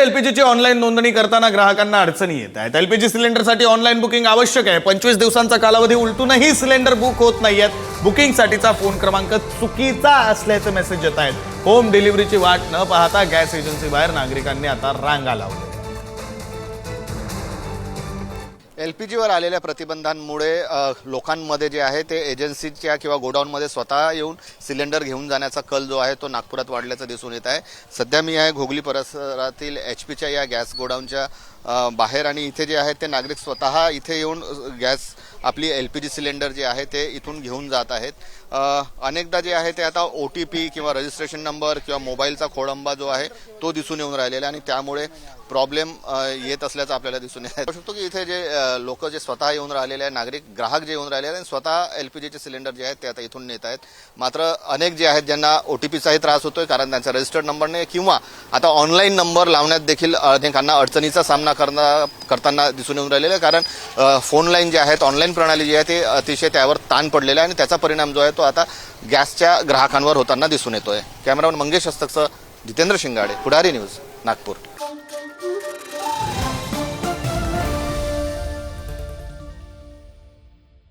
एलपीजीची online नोंदणी करताना ग्राहकांना अडचणी येत आहेत। एलपीजी सिलेंडरसाठी ऑनलाईन बुकिंग आवश्यक आहे। 25 दिवसांचा कालावधी उलटूनही सिलेंडर बुक होत नाहीयेत। बुकिंगसाठीचा फोन क्रमांक चुकीचा असल्याचे मेसेज येत आहेत। होम डिलिव्हरीची वाट न पाहता गॅस एजन्सी बाहेर नागरिकांनी आता रांगा लावल्या। एलपीजीवर आलेल्या प्रतिबंधांमुळे लोकांमध्ये जे आहे ते एजन्सीच्या किंवा गोडाऊनमध्ये स्वतः येऊन सिलेंडर घेऊन जाण्याचा कल जो आहे तो नागपुरात वाढल्याचं दिसून येत आहे। सध्या मी आहे घोगली परिसरातील एचपीच्या या गॅस गोडाऊनच्या बाहेर आणि इथे जे आहे ते नागरिक स्वतः इथे येऊन गॅस आपली एलपीजी सिलेंडर जे आहे ते इथून घेऊन जात आहेत। अनेकदा जे आहे ते आता OTP किंवा रजिस्ट्रेशन नंबर किंवा मोबाईलचा खोडंबा जो आहे तो दिसून येऊन राहिलेला आणि त्यामुळे प्रॉब्लेम येत असल्याचं आपल्याला दिसून येत आहे। शकतो की इथे जे लोक जे स्वतः येऊन राहिलेले आहे, नागरिक ग्राहक जे येऊन राहिलेले आणि स्वतः एलपीजीचे सिलेंडर जे आहेत ते आता इथून नेत आहेत। मात्र अनेक जे आहेत ज्यांना OTPचाही त्रास होतोय कारण त्यांचा रजिस्टर्ड नंबर नाही किंवा आता ऑनलाईन नंबर लावण्यात देखील अनेकांना अडचणीचा सामना करताना दिसून येऊन राहिलेलं आहे। कारण फोन लाईन जे आहेत ऑनलाईन प्रणाली जी आहे ते अतिशय त्यावर ताण पडलेला आहे आणि त्याचा परिणाम जो आहे तो आता गॅसच्या ग्राहकांवर होताना दिसून येतोय। कॅमेरामन मंगेश हस्तकसह जितेंद्र शिंगाडे, पुढारी न्यूज, नागपूर।